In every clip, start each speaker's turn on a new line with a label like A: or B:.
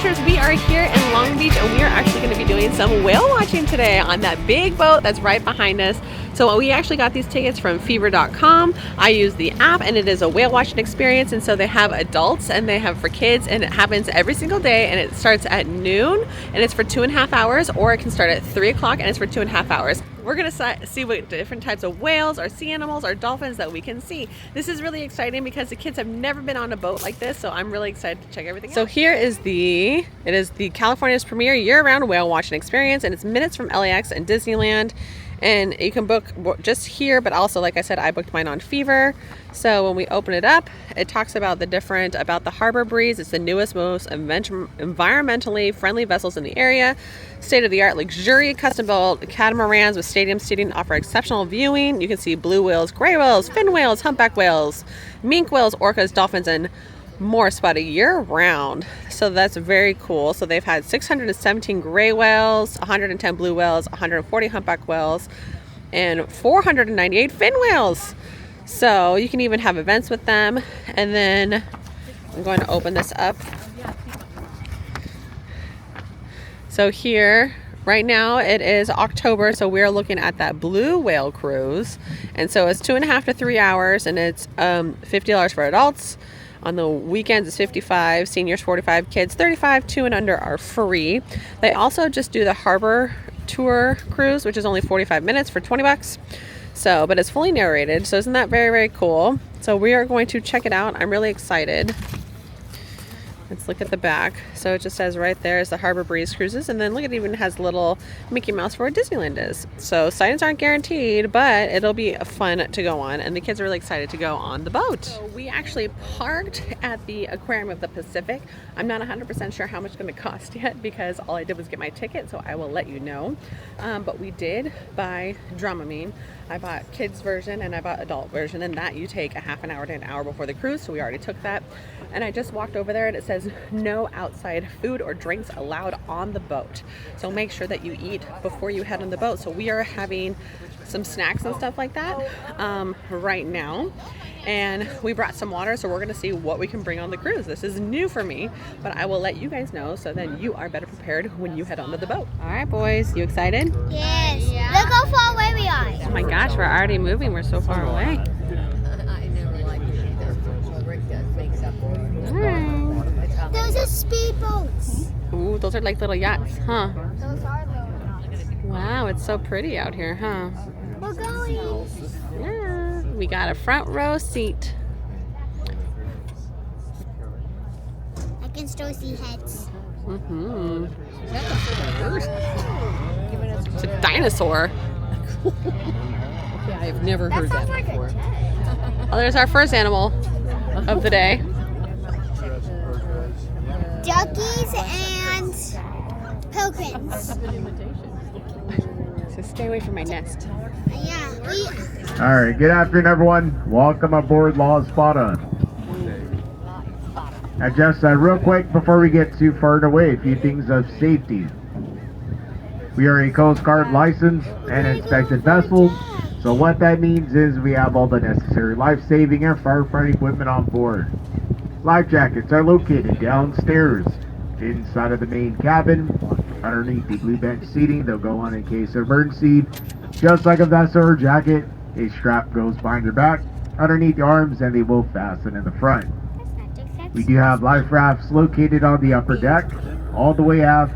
A: adventures. We are here in Long Beach and we are actually going to be doing some whale watching today on that big boat that's right behind us. So we actually got these tickets from fever.com. I use the app and it is a whale watching experience, and so they have adults and they have for kids, and it happens every single day, and it starts at noon and it's for 2.5 hours, or it can start at 3 o'clock and it's for 2.5 hours. We're going to see what different types of whales or sea animals or dolphins that we can see. This is really exciting because the kids have never been on a boat like this, so I'm really excited to check everything out. So here is the California's premier year-round whale watching experience, and it's minutes from LAX and Disneyland. And you can book just here, but also, like I said, I booked mine on Fever. So when we open it up, it talks about the Harbor Breeze. It's the newest, most environmentally friendly vessels in the area. State-of-the-art luxury custom-built catamarans with stadium seating offer exceptional viewing. You can see blue whales, gray whales, fin whales, humpback whales, mink whales, orcas, dolphins, and more spotted year-round. So that's very cool. So they've had 617 gray whales, 110 blue whales, 140 humpback whales, and 498 fin whales. So you can even have events with them. And then I'm going to open this up. So here, right now it is October, so we're looking at that blue whale cruise. And so it's 2.5 to 3 hours, and it's $50 for adults. On the weekends, it's $55, seniors $45, kids $35, 2 and under are free. They also just do the harbor tour cruise, which is only 45 minutes for $20. So, but it's fully narrated. So isn't that very, very cool? So we are going to check it out. I'm really excited. Let's look at the back. So it just says right there is the Harbor Breeze Cruises, and then look, it even has little Mickey Mouse for where Disneyland is. So sign-ins aren't guaranteed, but it'll be fun to go on, and the kids are really excited to go on the boat. So we actually parked at the Aquarium of the Pacific. I'm not 100% sure how much it's going to cost yet because all I did was get my ticket, so I will let you know. But we did buy Dramamine. I bought kids version and I bought adult version, and that you take a half an hour to an hour before the cruise, so we already took that. And I just walked over there and it says no outside food or drinks allowed on the boat. So make sure that you eat before you head on the boat. So we are having some snacks and stuff like that right now. And we brought some water, so we're gonna see what we can bring on the cruise. This is new for me, but I will let you guys know so then you are better prepared when you head onto the boat. All right, boys, you excited?
B: Yes. Yeah. Look how far away we are.
A: Oh my gosh, we're already moving. We're so far away.
C: I never liked it either. Well, Rick does makes up for it.
A: All right.
B: Those are speedboats.
A: Ooh, those are like little yachts, huh?
B: Those are little.
A: Wow, it's so pretty out here, huh?
B: We're going.
A: Yeah, we got a front row seat.
B: I can still see heads.
A: Mm-hmm. It's a dinosaur.
C: Yeah, I've never heard that
B: Like
C: before.
B: a jet.
A: Oh, there's our first animal of the day.
B: Duckies and pilgrims.
A: So stay away from my nest.
B: Yeah.
D: All right, good afternoon, everyone. Welcome aboard Law's Spot On. Now, just real quick before we get too far away, a few things of safety. We are a Coast Guard licensed and inspected vessel, so what that means is we have all the necessary life-saving and firefighting equipment on board. Life jackets are located downstairs, inside of the main cabin, underneath the blue bench seating. They'll go on in case of emergency. Just like a vessel or jacket, a strap goes behind your back, underneath the arms, and they will fasten in the front. We do have life rafts located on the upper deck, all the way aft,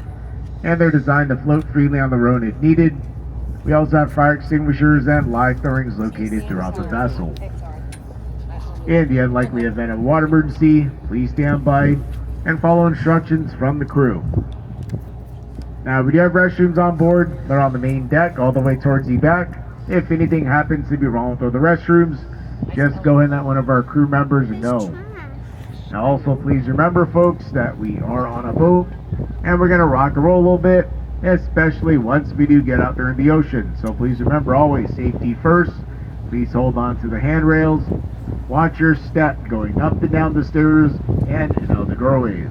D: and they're designed to float freely on the road if needed. We also have fire extinguishers and live throwings located throughout the vessel. In the unlikely event of a water emergency, please stand by and follow instructions from the crew. Now, we do have restrooms on board. They're on the main deck all the way towards the back. If anything happens to be wrong with the restrooms, just go ahead and let one of our crew members know. Now, also please remember, folks, that we are on a boat and we're going to rock and roll a little bit, especially once we do get out there in the ocean. So please remember, always safety first. Please hold on to the handrails. Watch your step going up and down the stairs and in the doorways.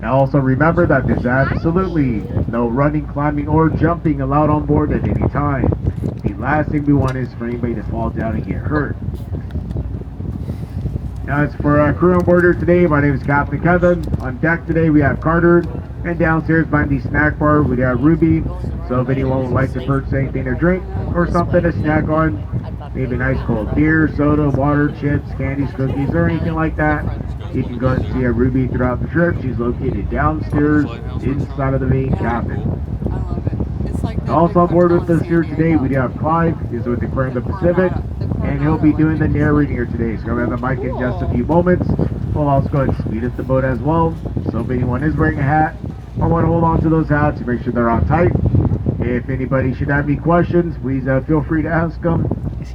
D: Now also remember that there's absolutely no running, climbing, or jumping allowed on board at any time. The last thing we want is for anybody to fall down and get hurt. As for our crew on board here today, my name is Captain Kevin. On deck today we have Carter, and downstairs behind the snack bar we have Ruby. So if anyone would like to purchase anything to drink or something to snack on, maybe a nice cold beer, soda, water, chips, candies, cookies, or anything like that, you can go and see Ruby throughout the trip. She's located downstairs inside of the main cabin. Also on board with us here today, we do have Clive. He's with the Aquarium of the Pacific, and he'll be doing the narrating here today. So we're going to have the mic in just a few moments. We'll also go ahead and speed up the boat as well. So if anyone is wearing a hat, I want to hold on to those hats and make sure they're on tight. If anybody should have any questions, please feel free to ask them.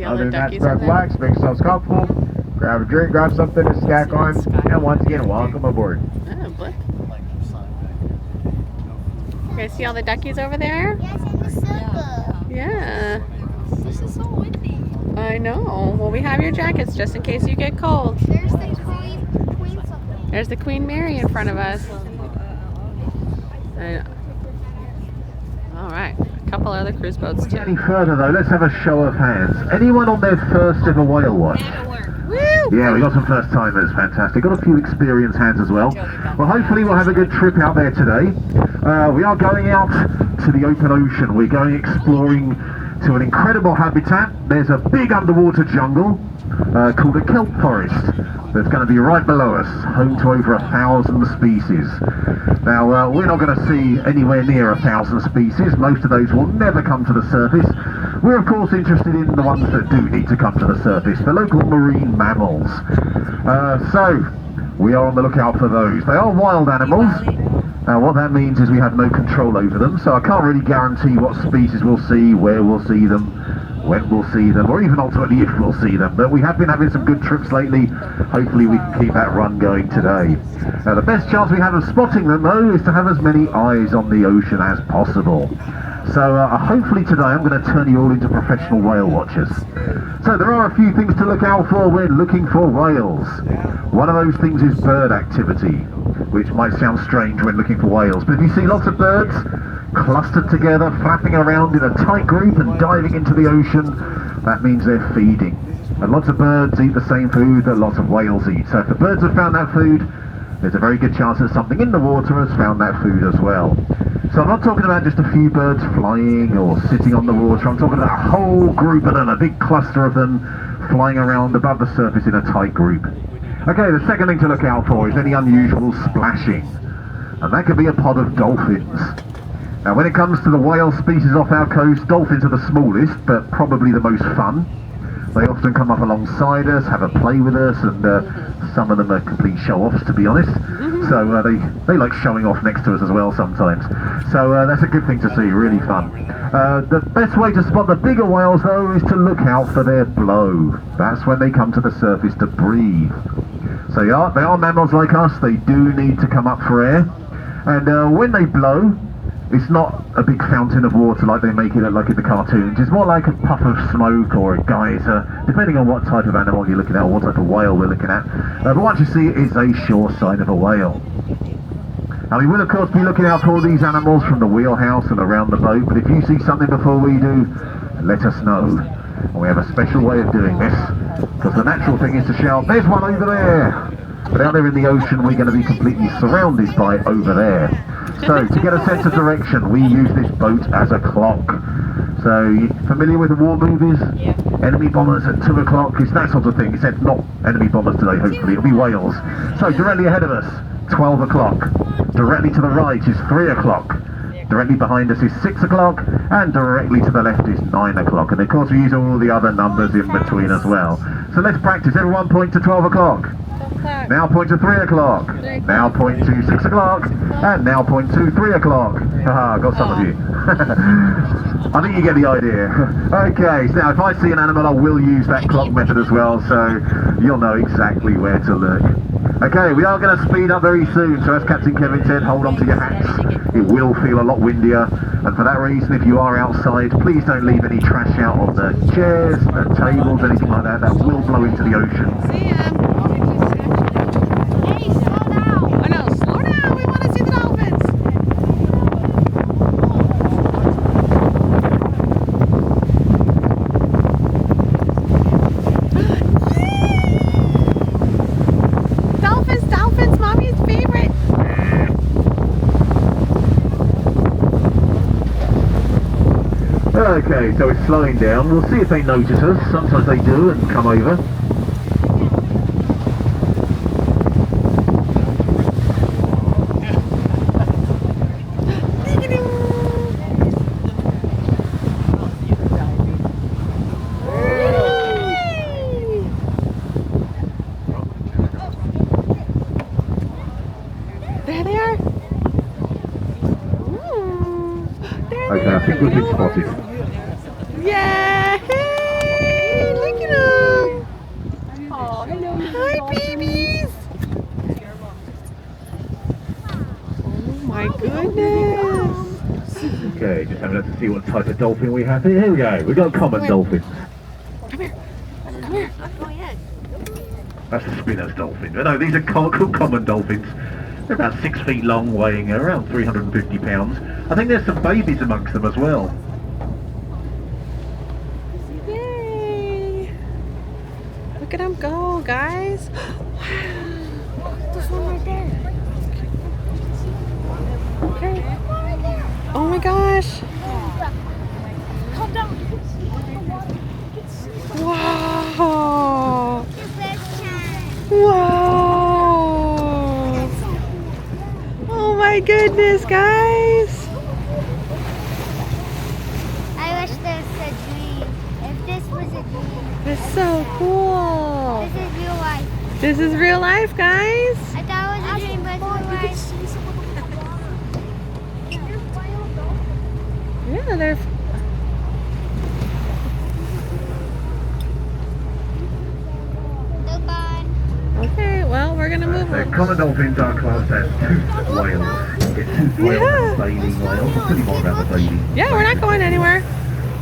D: Other than that, start relax, make yourselves comfortable, grab a drink, grab something to snack on, and once again, welcome aboard.
A: You guys see all the duckies over there?
B: Yes, in the circle.
A: Yeah.
C: This is so windy.
A: I know. Well, we have your jackets just in case you get cold.
B: There's the queen something.
A: There's the Queen Mary in front of us. All right. A couple other cruise boats too.
E: Any further though, let's have a show of hands. Anyone on their first ever whale watch? Yeah, we got some first timers, fantastic. Got a few experienced hands as well. Well, hopefully we'll have a good trip out there today. We are going out to the open ocean. We're going exploring to an incredible habitat. There's a big underwater jungle called a kelp forest that's going to be right below us, home to over 1,000 species. Now, we're not going to see anywhere near 1,000 species. Most of those will never come to the surface. We're of course interested in the ones that do need to come to the surface, the local marine mammals. So, we are on the lookout for those. They are wild animals. Now what that means is we have no control over them, so I can't really guarantee what species we'll see, where we'll see them, when we'll see them, or even ultimately if we'll see them. But we have been having some good trips lately. Hopefully we can keep that run going today. Now the best chance we have of spotting them though is to have as many eyes on the ocean as possible. So hopefully today I'm going to turn you all into professional whale watchers. So there are a few things to look out for when looking for whales. One of those things is bird activity, which might sound strange when looking for whales, but if you see lots of birds clustered together, flapping around in a tight group and diving into the ocean, that means they're feeding. And lots of birds eat the same food that lots of whales eat. So if the birds have found that food, there's a very good chance that something in the water has found that food as well. So I'm not talking about just a few birds flying or sitting on the water. I'm talking about a whole group of them, a big cluster of them flying around above the surface in a tight group. Okay, the second thing to look out for is any unusual splashing. And that could be a pod of dolphins. Now when it comes to the whale species off our coast, dolphins are the smallest, but probably the most fun. They often come up alongside us, have a play with us, and some of them are complete show-offs, to be honest. So they like showing off next to us as well sometimes. So that's a good thing to see, really fun. The best way to spot the bigger whales, though, is to look out for their blow. That's when they come to the surface to breathe. So they are mammals like us, they do need to come up for air. And when they blow, it's not a big fountain of water like they make it look like in the cartoons. It's more like a puff of smoke or a geyser, depending on what type of animal you're looking at or what type of whale we're looking at. But once you see it is a sure sign of a whale. Now we will of course be looking out for all these animals from the wheelhouse and around the boat, but if you see something before we do, let us know. And we have a special way of doing this, because the natural thing is to shout, "There's one over there!" But out there in the ocean we're going to be completely surrounded by over there. So to get a sense of direction we use this boat as a clock. So you familiar with the war movies?
C: Yeah.
E: Enemy bombers at 2 o'clock, it's that sort of thing, except not enemy bombers today hopefully, it'll be whales. So directly ahead of us, 12 o'clock. Directly to the right is 3 o'clock. Directly behind us is 6 o'clock, and directly to the left is 9 o'clock. And of course we use all the other numbers in between as well. So let's practice. Everyone point to 12 o'clock. Now point to 3 o'clock. Now point to 6 o'clock. And now point to 3 o'clock. Haha, got some of you. I think you get the idea. Okay, so now if I see an animal I will use that clock method as well, so you'll know exactly where to look. Okay, we are going to speed up very soon, so as Captain Kevin said, hold on to your hats. It will feel a lot windier, and for that reason, if you are outside, please don't leave any trash out on the chairs, the tables, anything like that. That will blow into the ocean.
A: See ya.
B: Hey, slow down.
A: I know, slow down. We want to see the dolphins.
E: Okay, so it's slowing down. We'll see if they notice us. Sometimes they do and come over.
A: There they are. There
E: Okay, I think we've been spotted.
A: Yeah! Hey! Look at them! Oh, hello. Hi, babies! Oh my goodness!
E: Okay, just having a look to see what type of dolphin we have here. Here we go. We've got common dolphins.
A: Come here. Come here.
C: Go ahead.
E: That's the spinner's dolphin. But no, these are called common dolphins. They're about 6 feet long, weighing around 350 pounds. I think there's some babies amongst them as well.
A: Yay! Look at them go, guys! Wow! There's one right there. Okay. Oh my gosh!
B: Calm down.
A: Wow!
B: Your best time.
A: Wow! Oh my goodness, guys!
B: I wish this was a dream. If this was a dream.
A: It's so cool!
B: This is real life.
A: This is real life, guys!
B: I thought it was a dream, but it's real life.
A: Yeah, they're...
B: They're gone.
A: Okay, well, we're gonna move
E: So
A: on.
E: common dolphins are classed as toothed whales. You get toothed whales
A: Yeah.
E: and baleen whales. I'll tell you more about the baleen.
A: Yeah, we're not going anywhere.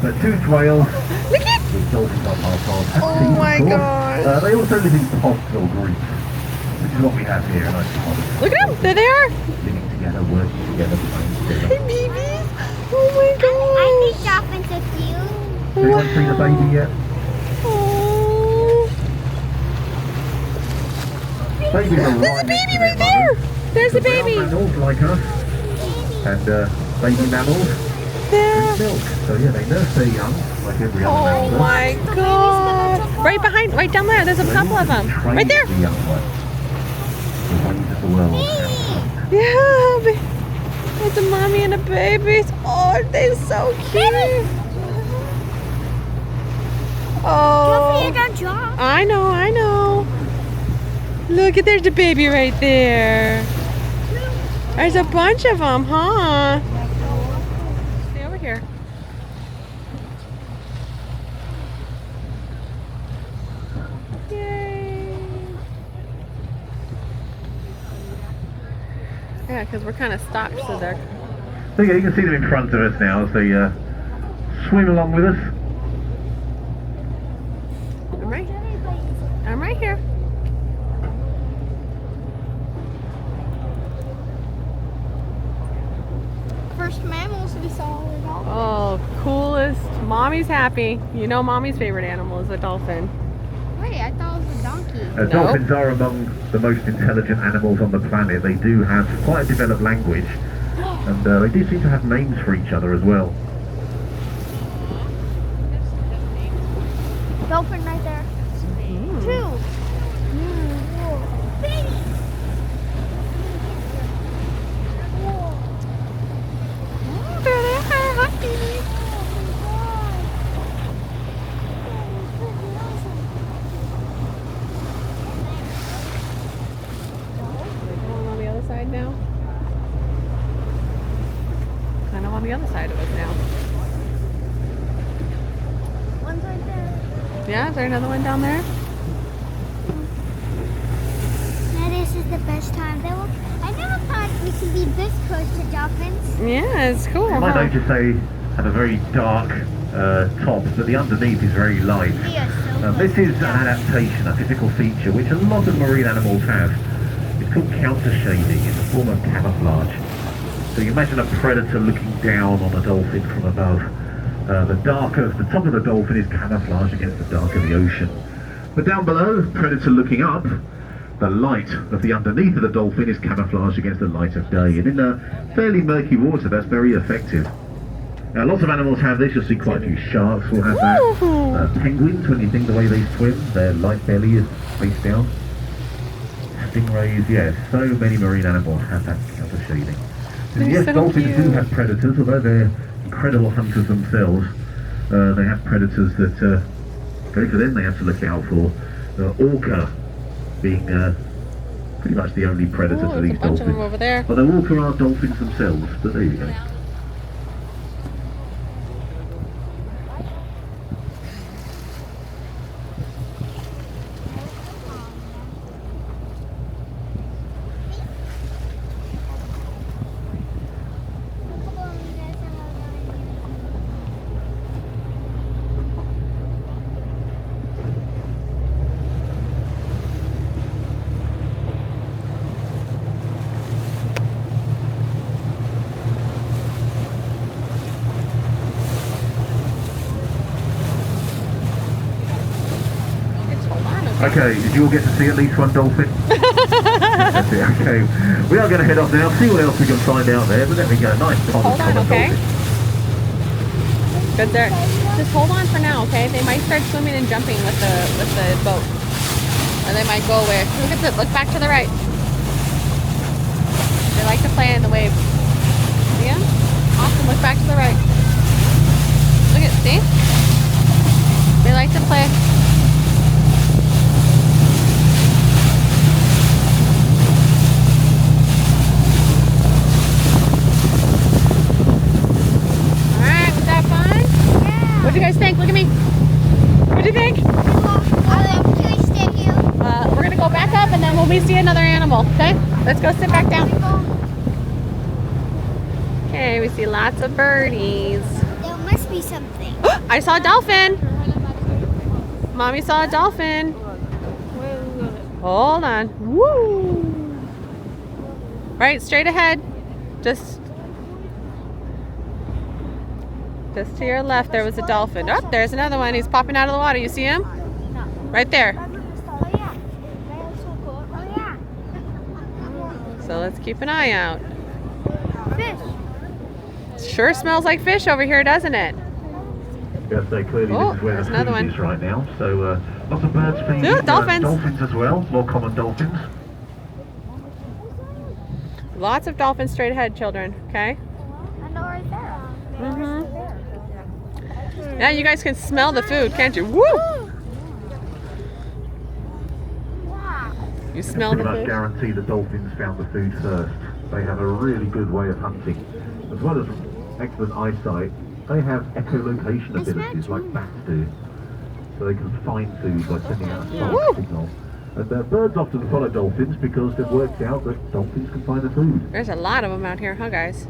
E: But toothed whales,
A: Look at...
E: with dolphins are part of, have
A: Oh
E: teeth,
A: my
E: of course.
A: gosh.
E: They also live in pods or groups, which is what we have here. Nice pod.
A: Look at them! There they are!
E: Living together, working together, playing together.
A: Hey, babies! Oh my
B: I think
A: gosh!
B: dolphins are cute.
E: Has anyone seen a baby yet?
A: Oh.
E: Babies are
A: There's a baby right there! There's a baby!
E: Mammals like us, and baby mammals
A: There!
E: drink milk. So yeah, they nurse their young like every other mammal
A: Oh
E: does.
A: my god! Right behind, right down there, there's a couple of them.
E: Train
A: Right there!
E: The young ones. The ways of the world.
A: Yeah! It's a mommy and a baby. Oh, they're so cute! Oh!
B: Don't drop.
A: I know, I know. Look at, there's the baby right there. There's a bunch of them, huh? Stay over here. Yay. Yeah, because we're kind of stopped, so they're...
E: So yeah, you can see them in front of us now as they swim along with us.
A: I'm right here.
B: First mammals we saw were dolphins.
A: Oh, coolest. Mommy's happy. You know mommy's favorite animal is a dolphin.
B: Wait, I thought it was a donkey.
A: No.
E: Dolphins are among the most intelligent animals on the planet. They do have quite a developed language, and they do seem to have names for each other as well.
B: Dolphin right there. Two. Baby.
A: On the other side now. Kind of on the other side of us now.
B: One's right there.
A: Yeah, is there another one down there?
B: Now this is the best time. I never thought we could be this close to dolphins.
A: Yeah, it's cool.
E: You might
A: Huh?
E: notice they have a very dark top, but the underneath is very light.
B: We are so
E: This is an adaptation, a physical feature, which a lot of marine animals have. It's called counter-shading. It's a form of camouflage. So you imagine a predator looking down on a dolphin from above. The top of the dolphin is camouflaged against the dark of the ocean. But down below, predator looking up, the light of the underneath of the dolphin is camouflaged against the light of day. And in fairly murky water, that's very effective. Lots of animals have this. You'll see quite a few sharks will have that. Penguins, when you think the way they swim, their light belly is face down. Stingrays, yeah, so many marine animals have that counter shading. And yes,
A: so
E: dolphins
A: cute.
E: do have predators, although they're incredible hunters themselves. They have predators that go for them. They have to look out for. Orca being pretty much the only predator for
A: There's
E: these
A: a bunch of them
E: dolphins.
A: over there.
E: But the orca are dolphins themselves, but there you go. Okay, did you all get to see at least one dolphin? That's it, okay. We are going to head off now, see what else we can find out there, but there we go, nice pond
A: Hold on,
E: common
A: okay?
E: dolphin.
A: Good there. Just hold on for now, okay? They might start swimming and jumping with the boat. Or they might go away. Look at this, look back to the right. They like to play in the waves. See 'em? Awesome, look back to the right. Look at, see? They like to play. What do you guys think? Look at me. What do you think? We're gonna go back up and then we'll see another animal. Okay? Let's go sit back down. Okay, we see lots of birdies.
B: There must be something.
A: I saw a dolphin. Mommy saw a dolphin. Hold on. Woo! Right, straight ahead. Just to your left, there was a dolphin. Oh, there's another one. He's popping out of the water. You see him? Right there. So let's keep an eye out.
B: Fish.
A: Sure smells like fish over here, doesn't it?
E: Yes, they clearly
A: Oh,
E: this is where
A: there's
E: the
A: another
E: food
A: one.
E: is right now. So lots of birds feeding.
A: Ooh, dolphins.
E: Dolphins as well, more common dolphins.
A: Lots of dolphins straight ahead, children. Okay?
B: I know right there.
A: Mm-hmm. Yeah, you guys can smell the food, can't you? Woo! You smell
E: Pretty
A: the
E: much
A: food?
E: guarantee the dolphins found the food first. They have a really good way of hunting. As well as excellent eyesight, they have echolocation abilities like bats do. So they can find food by sending out a
A: Woo!
E: sonic signal. And birds often follow dolphins because they've worked out that dolphins can find the food.
A: There's a lot of them out here, huh, guys?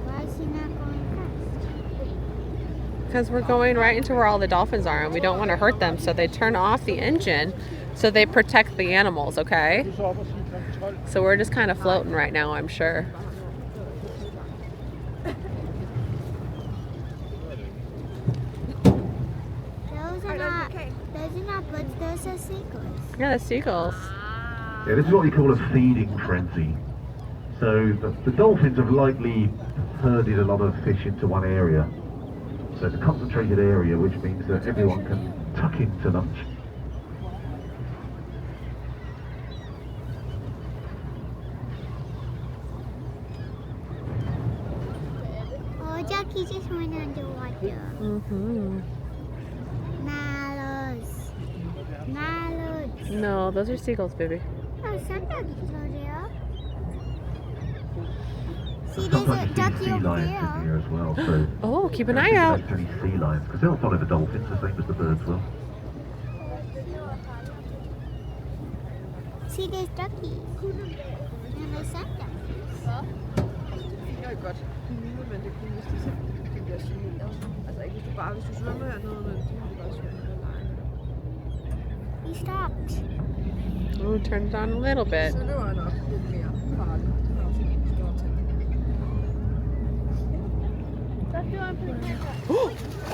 B: Why is he not going fast?
A: Because we're going right into where all the dolphins are, and we don't want to hurt them, so they turn off the engine so they protect the animals, okay? So we're just kind of floating right now, I'm sure.
B: Those are not birds, those are seagulls.
A: Yeah, the seagulls.
E: Yeah, this is what we call a feeding frenzy. So the dolphins have likely herded a lot of fish into one area. So it's a concentrated area, which means that everyone can tuck into lunch.
B: Oh, Jackie just went underwater.
A: Mm-hmm.
B: Mallows. Mallows.
A: No, those are seagulls, baby.
B: Oh, some duckies are there. See, there's a
E: Sometimes you
B: ducky
E: see sea
B: over
E: lions in
B: there.
E: here as well. So
A: Oh, keep an
E: I
A: eye
E: think
A: out.
E: there's actually sea lions because they'll follow the dolphins the same as the birds will.
B: See, there's duckies. And there's some duckies.
C: Jeg kan godt nyde, men det er kun hvis det bliver generet. Altså ikke hvis du bare, hvis du svømmer hernede, men så kan du bare svømme med lejen.
B: He stopped.
A: Ooh, turn it on a little bit.
C: Så løber jeg nok lidt mere farligt. Det har også en stor ting.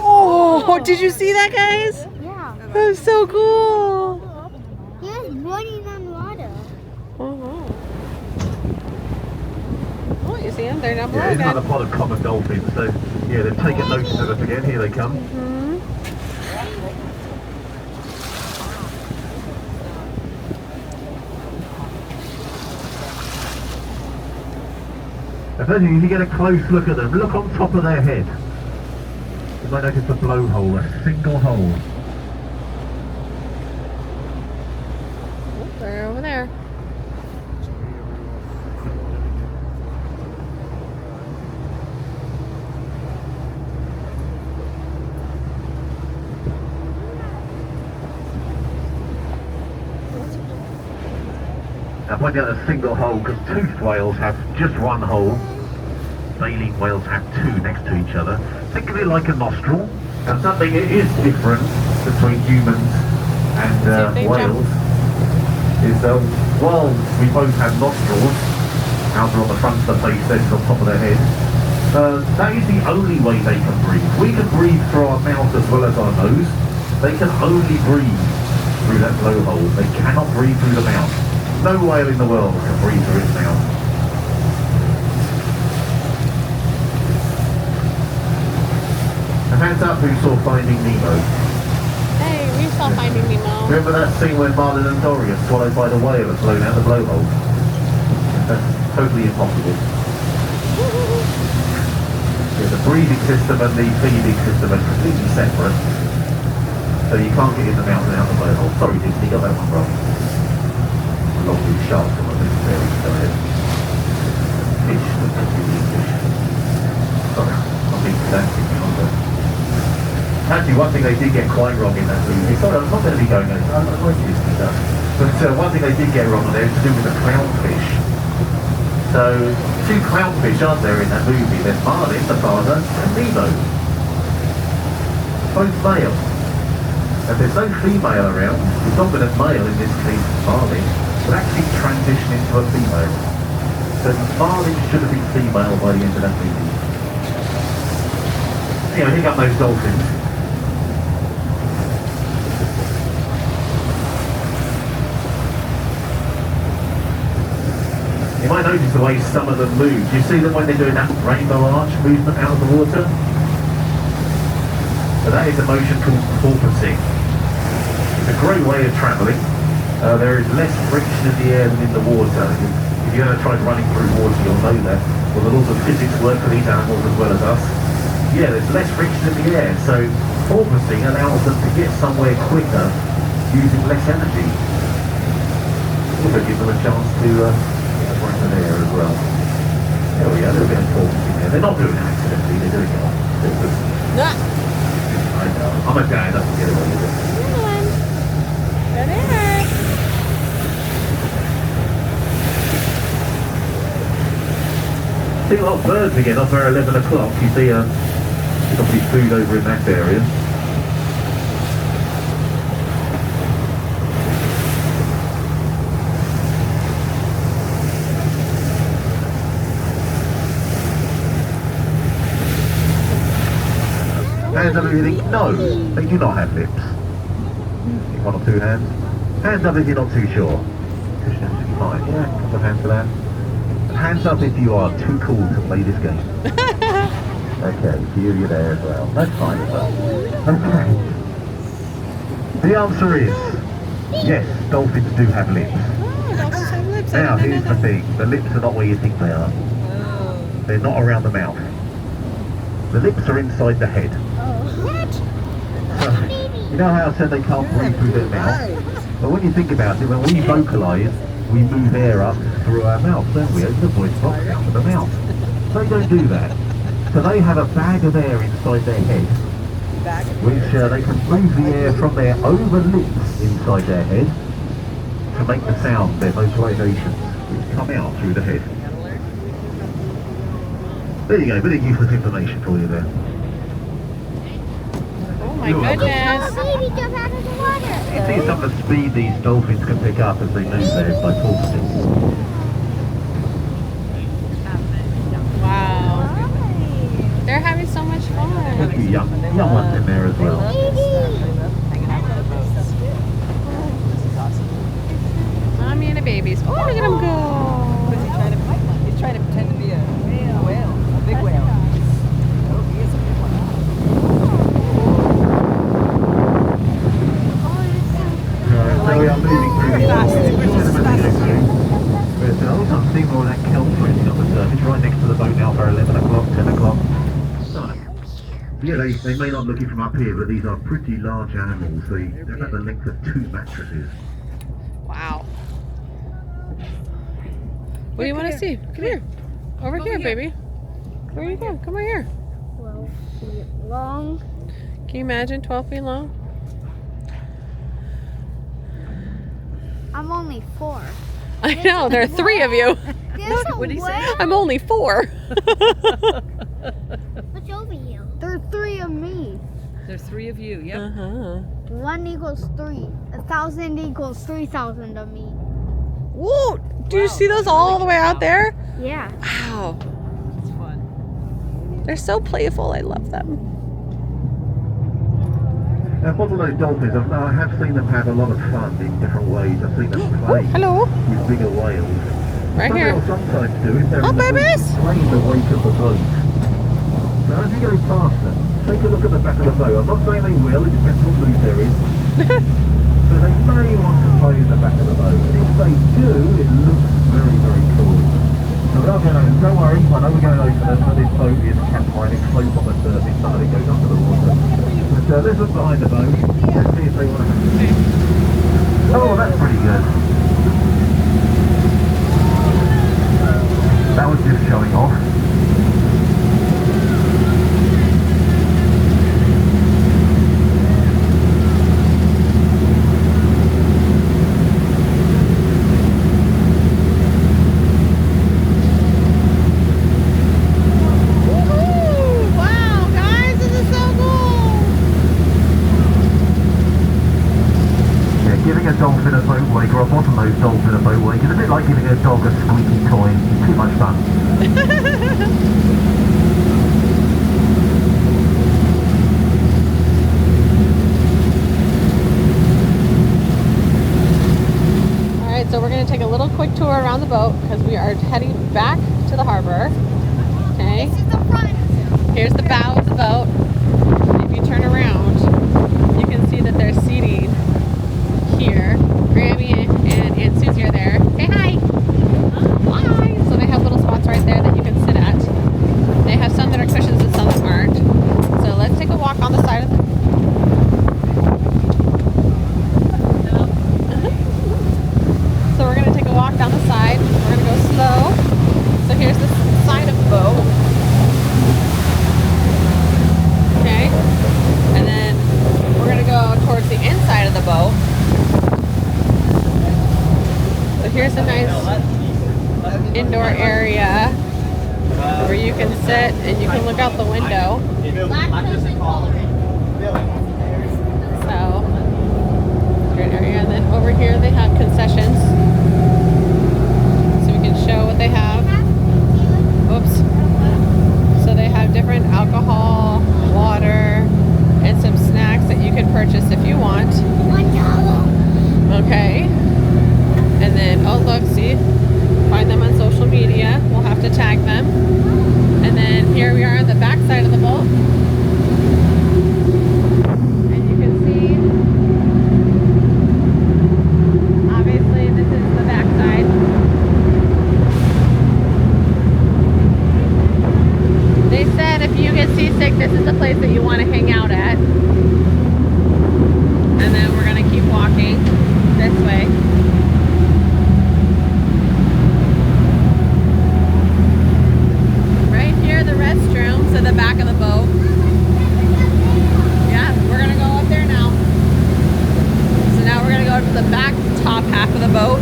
A: Oh, did you see that, guys?
B: Yeah.
A: That was so cool.
B: He was running on water.
A: Oh, you see him? They're not
E: Yeah, it's
A: again.
E: another pod of common dolphins. So yeah, they've taken notice of us again. Here they come. The first thing is you get a close look at them. Look on top of their head. You might notice a blowhole, a single hole.
A: Oh, they're over there.
E: Now pointing out a single hole because toothed whales have just one hole. Baleen whales have two next to each other. Think of it like a nostril. And something that is different between humans and whales is while we both have nostrils, outer on the front of the face, theirs on top of their head, that is the only way they can breathe. We can breathe through our mouth as well as our nose. They can only breathe through that blowhole. They cannot breathe through the mouth. No whale in the world can breathe through its mouth. And hands up who saw Finding Nemo.
A: Hey, we saw Finding Nemo.
E: Remember that scene when Marlin and Dory are swallowed by the whale and blown out the blowhole? That's totally impossible. Yeah, the breathing system and the feeding system are completely separate. So you can't get in the mouth and out the blowhole. Sorry Disney, got that one wrong. Along with sharks on this very diet. Fish, sorry, I'm being pedantic. Actually, one thing they did get quite wrong in that movie, sorry, I'm not going to be going over, I like Disney stuff, but one thing they did get wrong there is to do with the clownfish. So, two clownfish aren't there in that movie? There's Marlin, the father, and Nemo. Both male. If there's no female around, the dominant male in this case, Marlin, would actually transition into a female. So Marlin should have been female by the end of that movie. Anyway, here come those dolphins. You might notice the way some of them move. You see them when they're doing that rainbow arch movement out of the water? So that is a motion called porpoising. It's a great way of travelling. There is less friction in the air than in the water. If you've ever tried running through water, you'll know that. Well, the laws of physics work for these animals as well as us. Yeah, there's less friction in the air, so porpoising allows them to get somewhere quicker using less energy. Also gives them a chance to get right in the air as well. There we go, a little bit of porpoising there. They're not doing it accidentally, they're doing it on purpose. I know, I'm a dad, I can get away with it. See a lot of birds again off our 11 o'clock. You see probably food over in that area. Hands up if you think, no, they do not have lips. One or two hands. Hands up if you're not too sure. Fine, yeah, a couple of hands for that. And hands up if you are too cool to play this game. Okay, you're there as well. That's fine as well. Okay. The answer is, yes, dolphins do have lips.
A: Dolphins have lips.
E: Now, here's the thing. The lips are not where you think they are. They're not around the mouth. The lips are inside the head.
B: What?
E: So, you know how I said they can't breathe through their mouth? But when you think about it, when we vocalise, we move air up through our mouth, don't we? Open the voice box out of the mouth. They don't do that. So they have a bag of air inside their head, which they can move the air from their over lips inside their head to make the sound, their vocalisations, which come out through the head. There you go, bit of useless information for you there.
A: Oh my goodness.
B: Oh, baby, jump out of the water.
E: You see some of the speed these dolphins can pick up as they move there by porpoising.
A: Wow. They're having so much fun.
E: There's a few young ones in there as well.
A: Mommy and the babies. Oh, look at them go.
C: He's trying to pretend to be a whale.
E: So we are moving through these But also I'm seeing all that kelp printing on the surface right next to the boat now for 11 o'clock, 10 o'clock. Yeah, they may not look it from up here, but these are pretty large animals. They're about the length of 2 mattresses.
A: Wow. What do you want to see? Come here. Over here, baby. Where are you going? Come over here.
B: 12 feet long.
A: Can you imagine 12 feet long?
B: I'm only 4.
A: I know, there are 3 of you.
B: There's a
C: What'd he say?
B: whale.
A: I'm only 4.
B: What's over you? There are 3 of me.
C: There's 3 of you. Yep.
A: Uh-huh.
B: 1 equals 3. 1,000 equals 3,000 of me.
A: Whoa! Do you see those all the way out there?
B: Yeah.
A: Wow.
C: It's fun.
A: They're so playful. I love them.
E: Bottlenose dolphins, I have seen them have a lot of fun in different ways. I've seen them play
A: Hello.
E: with bigger whales.
A: Right
E: What
A: here.
E: they'll sometimes do is they're
A: Oh,
E: in the boat,
A: babies!
E: play in the wake of the boat. So as you go past them, take a look at the back of the boat. I'm not saying they will, it depends what mood they're in. But they may want to play in the back of the boat. And if they do, it looks very, very cool. So don't worry, I know we're going over them, but this boat is catamaran, it floats on the surface, none of it goes under the water. But let's look behind the boat, let's see if they want to have Oh, that's pretty good. That was just showing off. Giving a dolphin a boat wake or a bottlenose dolphin a boat wake is a bit like giving a dog a squeaky toy. Too much fun.
A: Alright, so we're going to take a little quick tour around the boat because we are heading back to the harbor. Okay.
B: This is the front.
A: Here's the bow of the boat. If you turn around, you can see that there's seating here. Grammy and Aunt Susie are there. Say hi! Hi! So they have little spots right there that you can sit at. They have some that are cushions and some that aren't. So let's take a walk on the side of the So we're going to take a walk down the side. We're going to go slow. So here's the side of the boat. Okay. And then we're going to go towards the inside of the boat. So here's a nice indoor area where you can sit and you can look out the window. So, great area. And then over here they have concessions. So we can show what they have. Oops. So they have different alcohol, water, and some snacks that you can purchase if you want.
B: $1.
A: Okay. And then, oh look, see, find them on social media. We'll have to tag them. And then here we are on the back side of the boat. And you can see, obviously this is the back side. They said if you get seasick, this is the place that you want to hang out at. And then we're going to keep walking this way. Right here, the restrooms at the back of the boat. Yeah, we're going to go up there now. So now we're going to go to the back top half of the boat.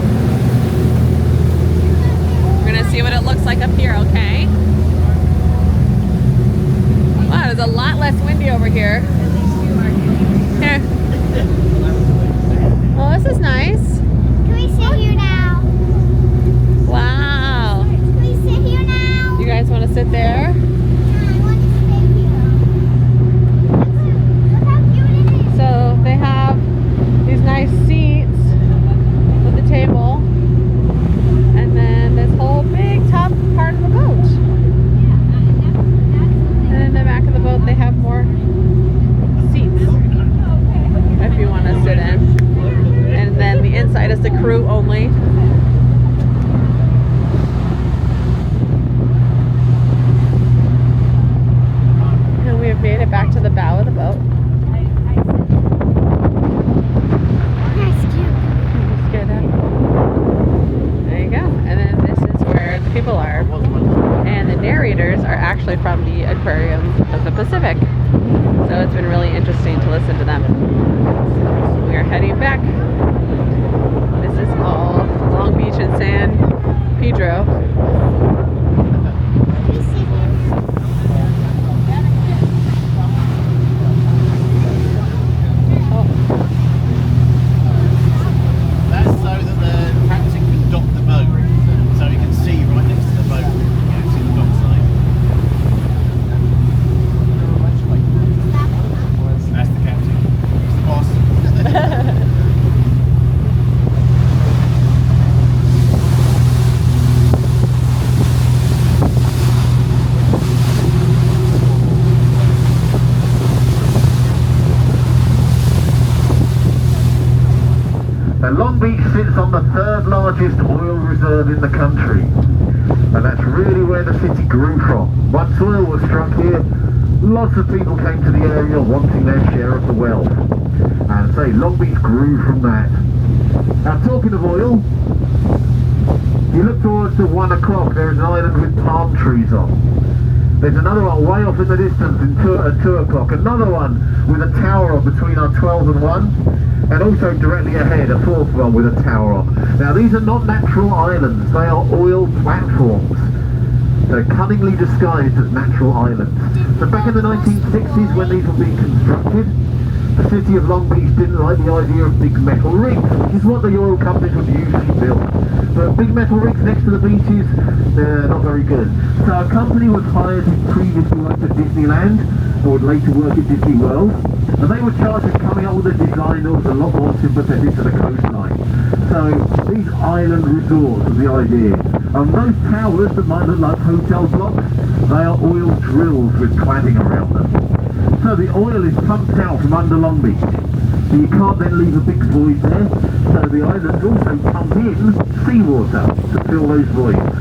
A: We're going to see what it looks like up here, okay? Wow, there's a lot less windy over here. Here. Oh, this is nice.
B: Can we sit here now?
A: Wow.
B: Can we sit here now?
A: You guys want to sit there?
B: I want to stay here. Look how cute it is.
A: So they have these nice seats with the table. And then this whole big top part of the boat. And in the back of the boat they have more seats if you want to sit in. And then side is the crew only. And we have made it back to the bow of the boat.
B: That's cute.
A: Scared them. There you go. And then this is where the people are. And the narrators are actually from the aquarium of the Pacific. So it's been really interesting to listen to them. We are heading back. This is all Long Beach and San Pedro.
B: We see them.
F: That's so that the captain can dock the boat, so he can see right next to the boat. You can see the dock side. That's the captain. He's the boss.
E: And Long Beach sits on the third largest oil reserve in the country. And that's really where the city grew from. Once oil was struck here, lots of people came to the area wanting their share of the wealth. And say, Long Beach grew from that. Now talking of oil, you look towards the 1 o'clock, there's an island with palm trees on. There's another one way off in the distance at 2 o'clock, another one with a tower on between our 12 and 1. And also directly ahead, a fourth one with a tower on. Now these are not natural islands, they are oil platforms. They're cunningly disguised as natural islands. So back in the 1960s when these were being constructed, the city of Long Beach didn't like the idea of big metal rigs, which is what the oil companies would usually build. But big metal rigs next to the beaches, they're not very good. So a company was hired who previously worked at Disneyland, or would later work at Disney World, and they were charged with coming up with a design that was a lot more sympathetic to the coastline. So these island resorts was the idea. And those towers that might look like hotel blocks, they are oil drills with cladding around them. So the oil is pumped out from under Long Beach. So you can't then leave a big void there. So the islands also pump in seawater to fill those voids.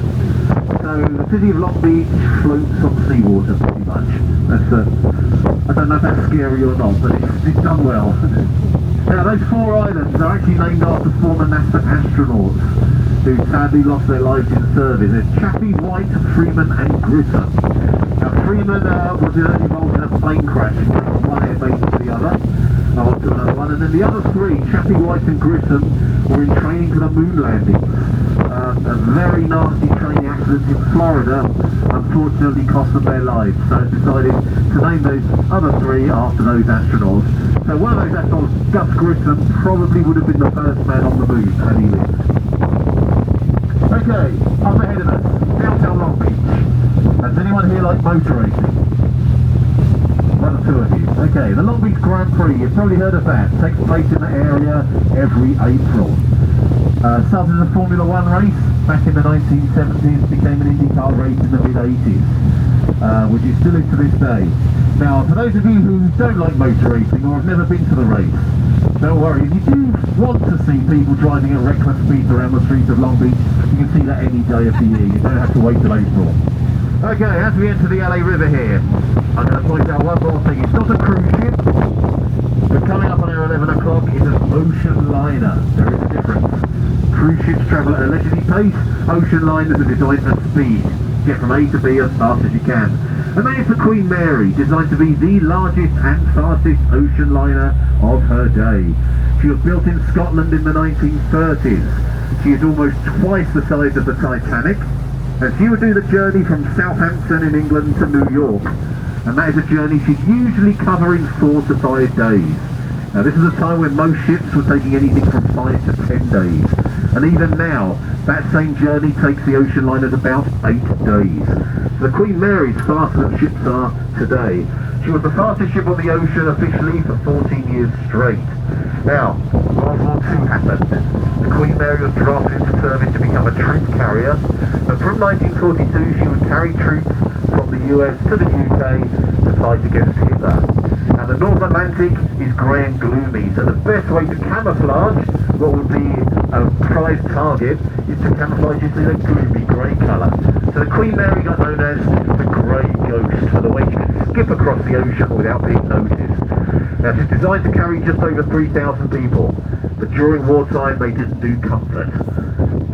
E: So the city of Long Beach floats on seawater pretty much. That's I don't know if that's scary or not, but it's done well. Now those 4 islands are actually named after former NASA astronauts who sadly lost their lives in service. There's Chappie, White, Freeman and Grissom. Now Freeman was involved in a plane crash from one air base to the other, or to another one, and then the other 3, Chappie, White and Grissom, were in training for the moon landing. A very nasty training accident in Florida unfortunately cost them their lives, so it's decided to name those other 3 after those astronauts. So one of those astronauts, Gus Grissom, probably would have been the first man on the moon had he lived. Okay, up ahead of us, downtown Long Beach. Does anyone here like motor racing? 1 or 2 of you. Okay, the Long Beach Grand Prix, you've probably heard of that. It takes place in the area every April. Started as a Formula 1 race back in the 1970s, became an IndyCar race in the mid-80s, which is still to this day. Now, for those of you who don't like motor racing or have never been to the race, don't worry, if you do want to see people driving at reckless speeds around the streets of Long Beach, you can see that any day of the year. You don't have to wait till April. Okay, as we enter the LA River here, I'm going to point out one more thing. It's not a cruise ship, but coming up on our 11 o'clock is an ocean liner. There is a difference. Cruise ships travel at a leisurely pace, ocean liners are designed for speed. Get from A to B as fast as you can. And then it's the Queen Mary, designed to be the largest and fastest ocean liner of her day. She was built in Scotland in the 1930s. She is almost twice the size of the Titanic, and she would do the journey from Southampton in England to New York. And that is a journey she'd usually cover in 4 to 5 days. Now this is a time when most ships were taking anything from 5 to 10 days. And even now, that same journey takes the ocean liners about 8 days. So the Queen Mary's faster than ships are today. She was the fastest ship on the ocean officially for 14 years straight. Now, World War II happened. The Queen Mary was drafted into service to become a troop carrier, but from 1942 she would carry troops from the US to the UK to fight against Hitler. Now the North Atlantic is grey and gloomy, so the best way to camouflage what would be A prize target is to camouflage into a gloomy grey colour. So the Queen Mary got known as the Grey Ghost for the way she could skip across the ocean without being noticed. Now she's designed to carry just over 3,000 people, but during wartime they didn't do comfort.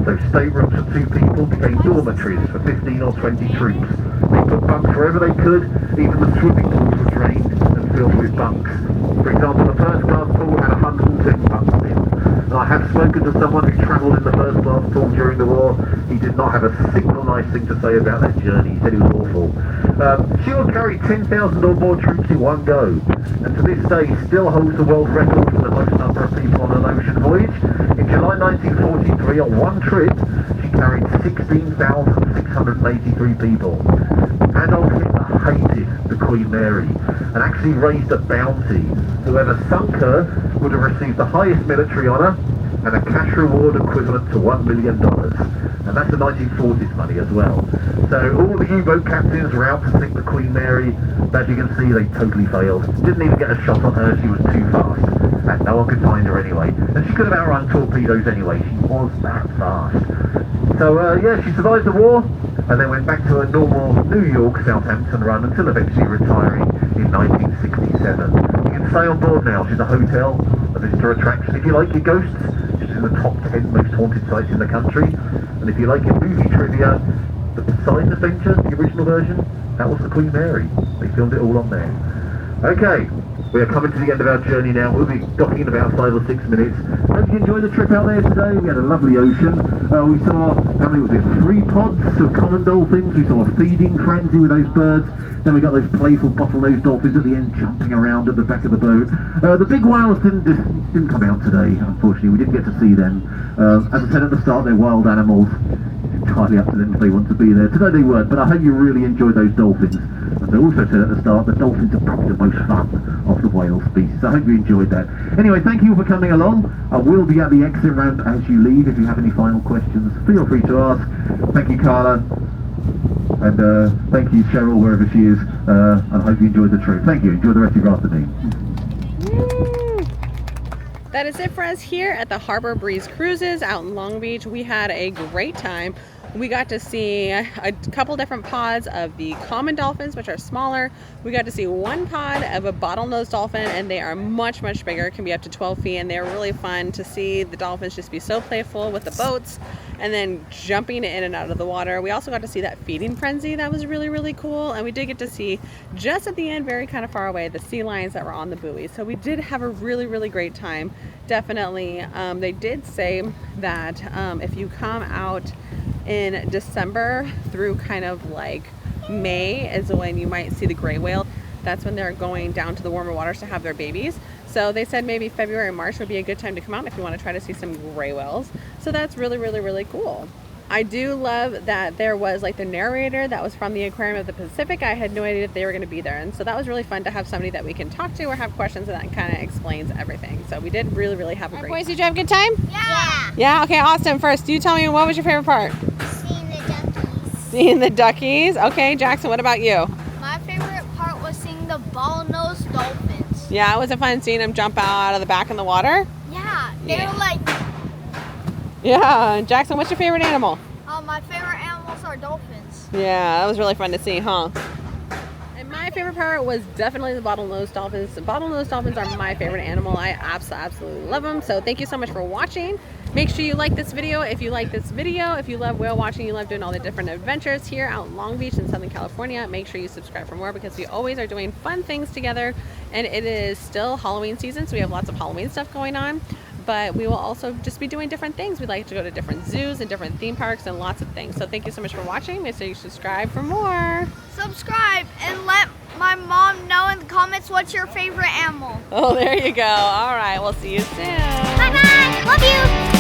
E: So staterooms for 2 people became dormitories for 15 or 20 troops. They put bunks wherever they could, even the swimming pools were drained and filled with bunks. For example, the first class pool had 110 bunks in. And I have spoken to someone who travelled in the first class pool during the war. He did not have a single nice thing to say about that journey. He said it was awful. She will carry 10,000 onboard troops in one go, and to this day still holds the world record for the most number of people on an ocean voyage. In July 1943, on one trip, she carried 16,683 people. Adolf Hitler hated the Queen Mary and actually raised a bounty. Whoever sunk her would have received the highest military honour and a cash reward equivalent to $1 million. And that's the 1940s money as well. So all the U-boat captains were out to sink the Queen Mary, but as you can see they totally failed. Didn't even get a shot on her, she was too fast. And no one could find her anyway. And she could have outrun torpedoes anyway, she was that fast. So yeah, she survived the war and then went back to her normal New York, Southampton run until eventually retiring in 1967. You can stay on board now, she's a hotel, a visitor attraction. If you like your ghosts, she's in the top 10 most haunted sites in the country. And if you like your movie trivia, the Poseidon Adventure, the original version, that was the Queen Mary. They filmed it all on there. Okay, we are coming to the end of our journey now. We'll be docking in about 5 or 6 minutes. Hope you enjoyed the trip out there today. We had a lovely ocean. We saw, how many was it, 3 pods of common dolphins. We saw a feeding frenzy with those birds. Then we got those playful bottlenose dolphins at the end jumping around at the back of the boat. The big whales didn't come out today, unfortunately. We didn't get to see them. As I said at the start, they're wild animals. It's entirely up to them if they want to be there. Today they weren't, but I hope you really enjoyed those dolphins. As I also said at the start, the dolphins are probably the most fun of the whale species. I hope you enjoyed that. Anyway, thank you for coming along. I will be at the exit ramp as you leave. If you have any final questions, feel free to ask. Thank you, Carla. And thank you, Cheryl, wherever she is. And I hope you enjoyed the trip. Thank you. Enjoy the rest of your afternoon.
A: That is it for us here at the Harbor Breeze Cruises out in Long Beach. We had a great time. We got to see a couple different pods of the common dolphins, which are smaller. We got to see 1 pod of a bottlenose dolphin, and they are much, much bigger. It can be up to 12 feet, and they're really fun to see the dolphins just be so playful with the boats and then jumping in and out of the water. We also got to see that feeding frenzy. That was really, really cool. And we did get to see, just at the end, very kind of far away, the sea lions that were on the buoy. So we did have a really, really great time. Definitely. They did say that if you come out in December through kind of like May is when you might see the gray whale. That's when they're going down to the warmer waters to have their babies. So they said maybe February or March would be a good time to come out if you want to try to see some gray whales. So that's really, really, really cool. I do love that there was like the narrator that was from the Aquarium of the Pacific. I had no idea that they were going to be there. And so that was really fun to have somebody that we can talk to or have questions, and that kind of explains everything. So we did really, really have a great time. Boys, did you have a good time?
B: Yeah.
A: Yeah? Okay, Austin, first, you tell me, what was your favorite part?
B: Seeing the duckies.
A: Seeing the duckies. Okay, Jackson, what about you?
B: My favorite part was seeing the bottlenose dolphins.
A: Yeah, was it fun seeing them jump out of the back in the water?
B: Yeah, they were like...
A: Yeah, Jackson, what's your favorite animal?
B: My favorite animals are dolphins.
A: Yeah, that was really fun to see, huh? And my favorite part was definitely the bottlenose dolphins. The bottlenose dolphins are my favorite animal. I absolutely love them. So thank you so much for watching. Make sure you like this video if you like this video. If you love whale watching, you love doing all the different adventures here out in Long Beach in Southern California, make sure you subscribe for more, because we always are doing fun things together. And it is still Halloween season, so we have lots of Halloween stuff going on. But we will also just be doing different things. We like to go to different zoos and different theme parks and lots of things. So thank you so much for watching. Make sure you subscribe for more.
B: Subscribe and let my mom know in the comments what's your favorite animal.
A: Oh, there you go. All right, we'll see you soon.
B: Bye-bye. Love you.